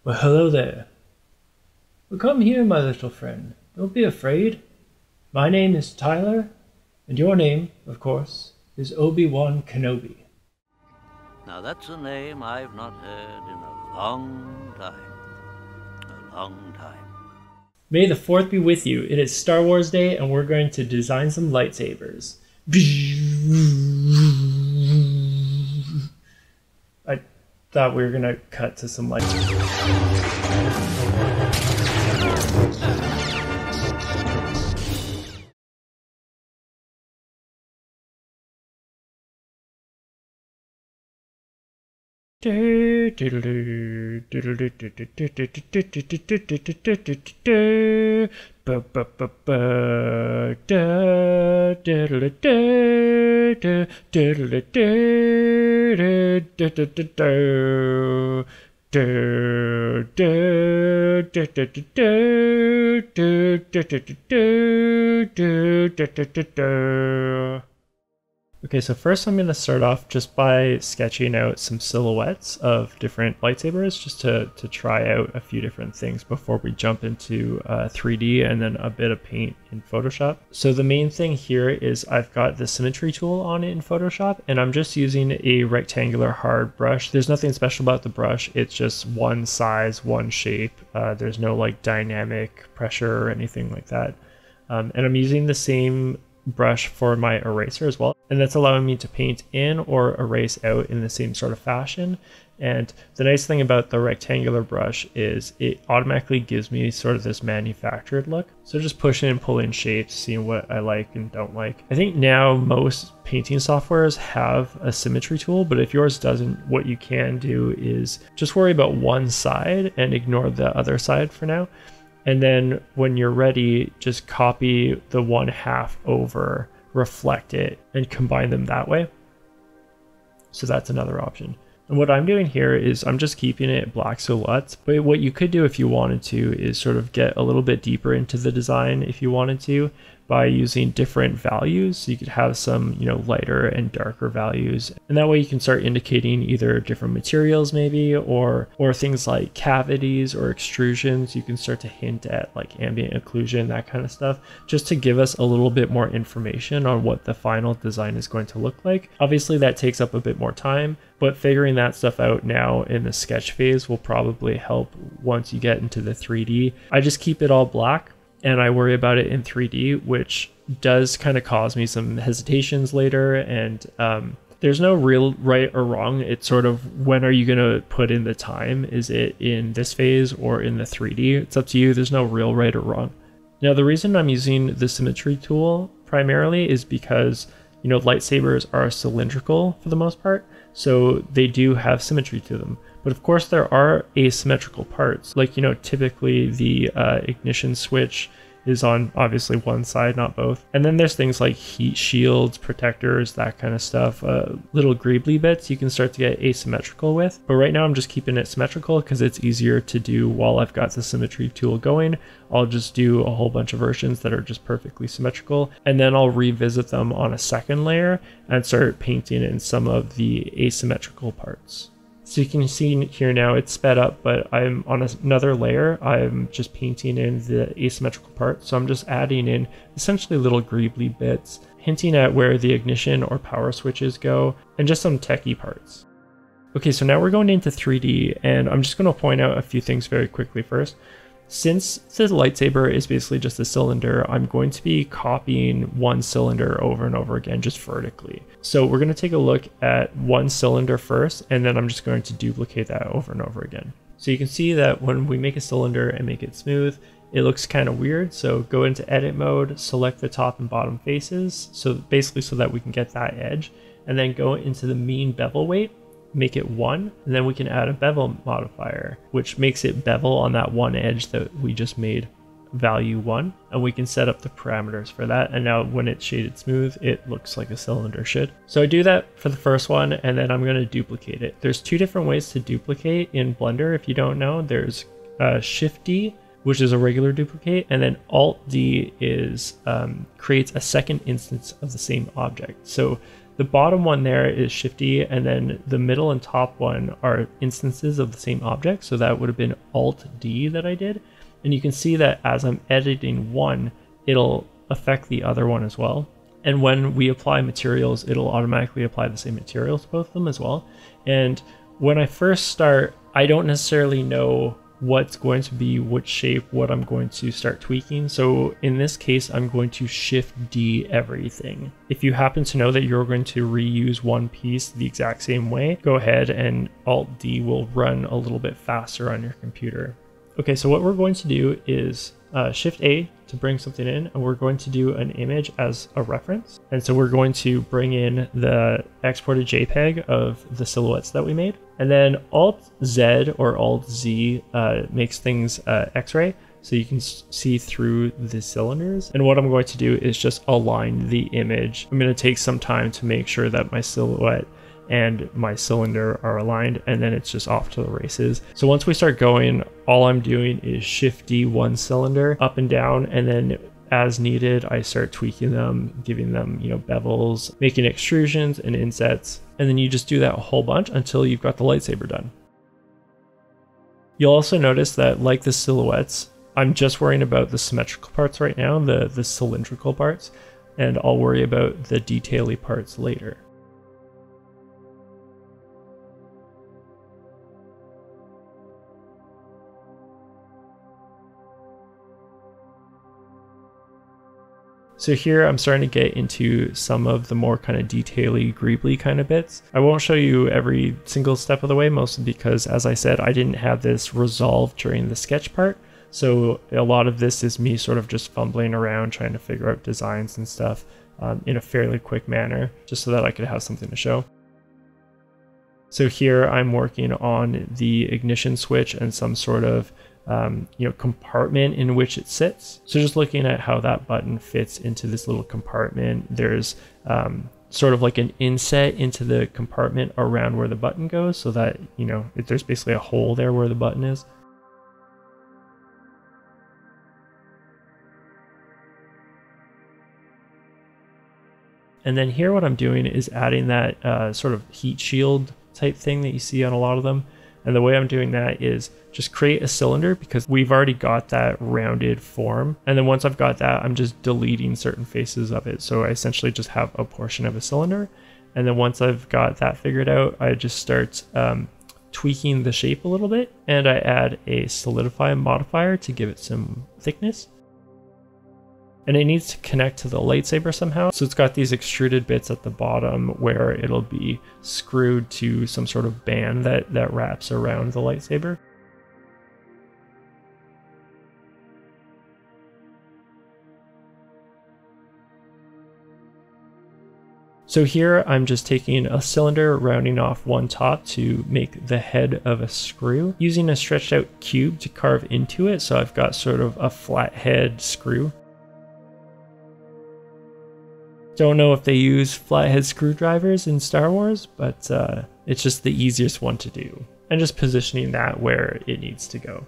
Well, hello there. Well, come here, my little friend. Don't be afraid. My name is Tyler, and your name, of course, is Obi-Wan Kenobi. Now that's a name I've not heard in a long time. A long time. May the 4th be with you. It is Star Wars Day, and we're going to design some lightsabers. I thought we were going to cut to some lightsabers. Okay, so first I'm going to start off just by sketching out some silhouettes of different lightsabers just to try out a few different things before we jump into 3D and then a bit of paint in Photoshop. So the main thing here is I've got the symmetry tool on it in Photoshop, and I'm just using a rectangular hard brush. There's nothing special about the brush, it's just one size, one shape. There's no like dynamic pressure or anything like that. And I'm using the same brush for my eraser as well, and that's allowing me to paint in or erase out in the same sort of fashion. And the nice thing about the rectangular brush is it automatically gives me sort of this manufactured look. So just pushing and pulling shapes, seeing what I like and don't like. I think now most painting softwares have a symmetry tool, but if yours doesn't, what you can do is just worry about one side and ignore the other side for now. And then when you're ready, just copy the 1/2 over, reflect it, and combine them that way. So that's another option. And what I'm doing here is I'm just keeping it black silhouettes, but what you could do if you wanted to is sort of get a little bit deeper into the design if you wanted to by using different values. So you could have some, lighter and darker values. And that way you can start indicating either different materials maybe, or things like cavities or extrusions. You can start to hint at like ambient occlusion, that kind of stuff, just to give us a little bit more information on what the final design is going to look like. Obviously that takes up a bit more time, but figuring that stuff out now in the sketch phase will probably help once you get into the 3D. I just keep it all black and I worry about it in 3D, which does kind of cause me some hesitations later. And there's no real right or wrong. It's sort of, when are you going to put in the time? Is it in this phase or in the 3D? It's up to you. There's no real right or wrong. Now, the reason I'm using the symmetry tool primarily is because, lightsabers are cylindrical for the most part. So they do have symmetry to them. But of course there are asymmetrical parts. Like, typically the ignition switch is on obviously one side, not both. And then there's things like heat shields, protectors, that kind of stuff. Little greebly bits you can start to get asymmetrical with. But right now I'm just keeping it symmetrical because it's easier to do while I've got the symmetry tool going. I'll just do a whole bunch of versions that are just perfectly symmetrical. And then I'll revisit them on a second layer and start painting in some of the asymmetrical parts. So you can see here now it's sped up, but I'm on another layer. I'm just painting in the asymmetrical part. So I'm just adding in essentially little greebly bits, hinting at where the ignition or power switches go, and just some techie parts. Okay, so now we're going into 3D, and I'm just going to point out a few things very quickly first. Since the lightsaber is basically just a cylinder, I'm going to be copying one cylinder over and over again, just vertically. So we're going to take a look at one cylinder first, and then I'm just going to duplicate that over and over again. So you can see that when we make a cylinder and make it smooth, it looks kind of weird. So go into edit mode, select the top and bottom faces. So basically so that we can get that edge, and then go into the mean bevel weight, make it 1, and then we can add a bevel modifier, which makes it bevel on that one edge that we just made value 1, and we can set up the parameters for that. And now when it's shaded smooth, it looks like a cylinder should. So I do that for the first one, and then I'm going to duplicate it. There's two different ways to duplicate in Blender. If you don't know, there's Shift D, which is a regular duplicate, and then Alt D is creates a second instance of the same object. So The bottom one there is Shift D, and then the middle and top one are instances of the same object. So that would have been Alt D that I did. And you can see that as I'm editing one, it'll affect the other one as well. And when we apply materials, it'll automatically apply the same materials to both of them as well. And when I first start, I don't necessarily know what's going to be which shape, what I'm going to start tweaking. So in this case, I'm going to Shift D everything. If you happen to know that you're going to reuse one piece the exact same way, go ahead and Alt D will run a little bit faster on your computer. Okay, so what we're going to do is Shift A to bring something in, and we're going to do an image as a reference. And so we're going to bring in the exported JPEG of the silhouettes that we made. And then Alt Z or Alt Z makes things X-ray, so you can see through the cylinders. And what I'm going to do is just align the image. I'm going to take some time to make sure that my silhouette and my cylinder are aligned, and then it's just off to the races. So once we start going, all I'm doing is Shift D one cylinder up and down, and then as needed, I start tweaking them, giving them, bevels, making extrusions and insets, and then you just do that a whole bunch until you've got the lightsaber done. You'll also notice that, like the silhouettes, I'm just worrying about the symmetrical parts right now, the cylindrical parts, and I'll worry about the detail-y parts later. So here I'm starting to get into some of the more kind of detail-y, greebly kind of bits. I won't show you every single step of the way, mostly because, as I said, I didn't have this resolved during the sketch part. So a lot of this is me sort of just fumbling around trying to figure out designs and stuff in a fairly quick manner, just so that I could have something to show. So here I'm working on the ignition switch and some sort of compartment in which it sits. So just looking at how that button fits into this little compartment, there's sort of like an inset into the compartment around where the button goes, so that, there's basically a hole there where the button is. And then here what I'm doing is adding that sort of heat shield type thing that you see on a lot of them. And the way I'm doing that is just create a cylinder, because we've already got that rounded form. And then once I've got that, I'm just deleting certain faces of it. So I essentially just have a portion of a cylinder. And then once I've got that figured out, I just start tweaking the shape a little bit. And I add a solidify modifier to give it some thickness. And it needs to connect to the lightsaber somehow. So it's got these extruded bits at the bottom where it'll be screwed to some sort of band that wraps around the lightsaber. So here I'm just taking a cylinder, rounding off one top to make the head of a screw, using a stretched out cube to carve into it. So I've got sort of a flat head screw. Don't know if they use flathead screwdrivers in Star Wars, but it's just the easiest one to do. And just positioning that where it needs to go.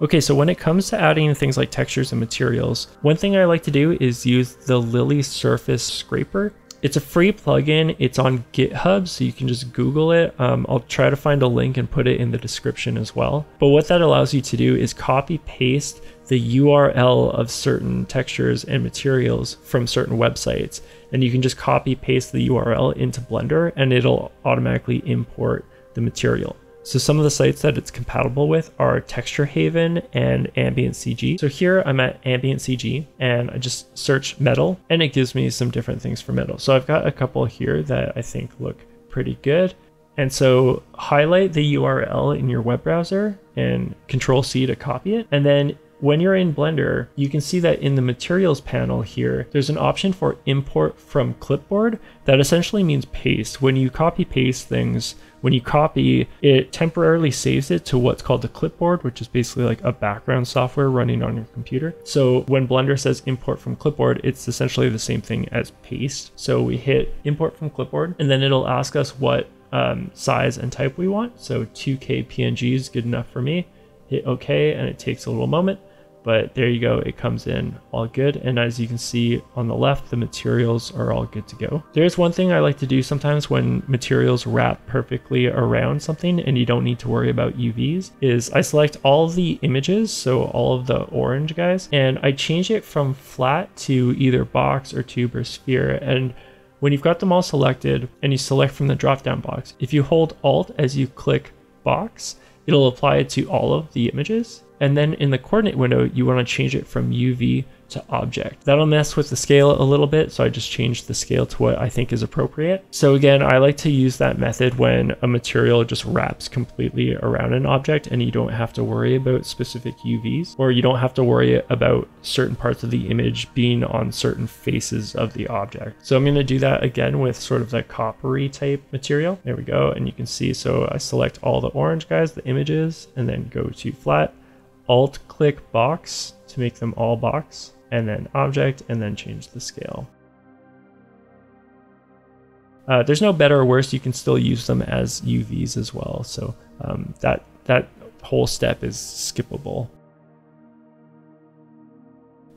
Okay, so when it comes to adding things like textures and materials, one thing I like to do is use the Lily Surface Scraper. It's a free plugin. It's on GitHub, so you can just Google it. I'll try to find a link and put it in the description as well. But what that allows you to do is copy paste the URL of certain textures and materials from certain websites. And you can just copy paste the URL into Blender and it'll automatically import the material. So some of the sites that it's compatible with are Texture Haven and Ambient CG. So here I'm at Ambient CG and I just search metal and it gives me some different things for metal. So I've got a couple here that I think look pretty good. And so highlight the URL in your web browser and Control C to copy it. And then when you're in Blender, you can see that in the materials panel here, there's an option for import from clipboard. That essentially means paste. When you copy paste things, when you copy, it temporarily saves it to what's called the clipboard, which is basically like a background software running on your computer. So when Blender says import from clipboard, it's essentially the same thing as paste. So we hit import from clipboard, and then it'll ask us what size and type we want. So 2K PNG is good enough for me. Hit OK, and it takes a little moment. But there you go, it comes in all good. And as you can see on the left, the materials are all good to go. There's one thing I like to do sometimes when materials wrap perfectly around something and you don't need to worry about UVs, is I select all of the images, so all of the orange guys, and I change it from flat to either box or tube or sphere. And when you've got them all selected and you select from the drop down box, if you hold Alt as you click box, it'll apply it to all of the images. And then in the coordinate window, you want to change it from UV to object. That'll mess with the scale a little bit, so I just changed the scale to what I think is appropriate. So again, I like to use that method when a material just wraps completely around an object and you don't have to worry about specific UVs, or you don't have to worry about certain parts of the image being on certain faces of the object. So I'm going to do that again with sort of the coppery type material. There we go, and you can see, so I select all the orange guys, the images, and then go to flat, Alt click box to make them all box, and then object, and then change the scale. There's no better or worse, you can still use them as UVs as well, so that whole step is skippable.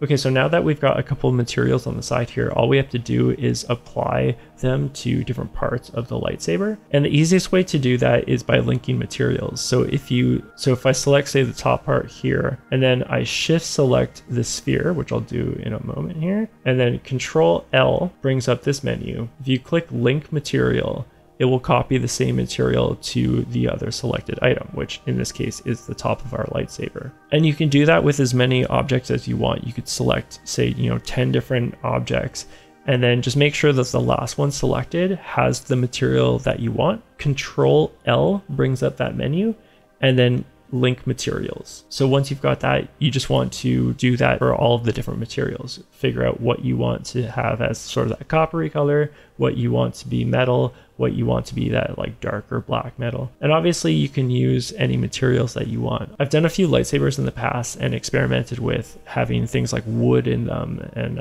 Okay, so now that we've got a couple of materials on the side here, all we have to do is apply them to different parts of the lightsaber. And the easiest way to do that is by linking materials. So if I select, say, the top part here, and then I shift select the sphere, which I'll do in a moment here, and then Control L brings up this menu. If you click link material, it will copy the same material to the other selected item, which in this case is the top of our lightsaber. And you can do that with as many objects as you want. You could select, say, 10 different objects, and then just make sure that the last one selected has the material that you want. Control L brings up that menu, and then link materials. So once you've got that, you just want to do that for all of the different materials. Figure out what you want to have as sort of that coppery color, what you want to be metal, what you want to be that like darker black metal. And obviously you can use any materials that you want. I've done a few lightsabers in the past and experimented with having things like wood in them and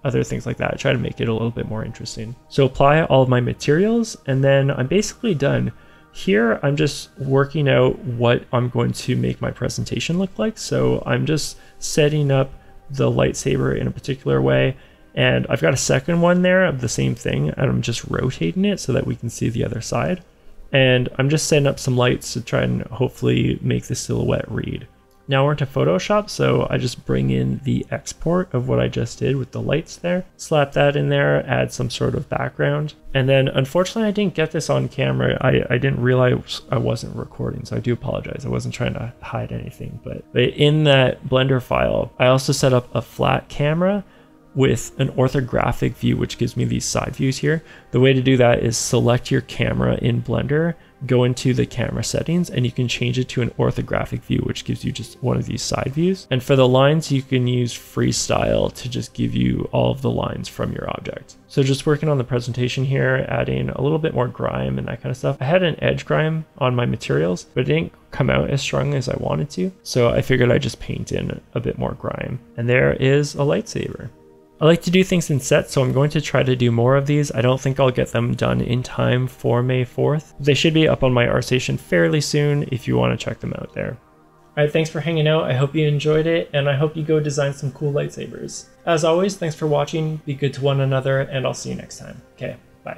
other things like that. Try to make it a little bit more interesting. So apply all of my materials, and then I'm basically done. Here, I'm just working out what I'm going to make my presentation look like. So I'm just setting up the lightsaber in a particular way. And I've got a second one there of the same thing, and I'm just rotating it so that we can see the other side. And I'm just setting up some lights to try and hopefully make the silhouette read. Now we're into Photoshop, so I just bring in the export of what I just did with the lights there, slap that in there, add some sort of background. And then unfortunately I didn't get this on camera. I didn't realize I wasn't recording, so I do apologize. I wasn't trying to hide anything, but in that Blender file, I also set up a flat camera with an orthographic view, which gives me these side views here. The way to do that is select your camera in Blender, go into the camera settings, and you can change it to an orthographic view, which gives you just one of these side views. And for the lines, you can use freestyle to just give you all of the lines from your object. So just working on the presentation here, adding a little bit more grime and that kind of stuff. I had an edge grime on my materials, but it didn't come out as strongly as I wanted to. So I figured I'd just paint in a bit more grime. And there is a lightsaber. I like to do things in sets, so I'm going to try to do more of these. I don't think I'll get them done in time for May 4th. They should be up on my ArtStation fairly soon if you want to check them out there. Alright, thanks for hanging out. I hope you enjoyed it, and I hope you go design some cool lightsabers. As always, thanks for watching, be good to one another, and I'll see you next time. Okay, bye.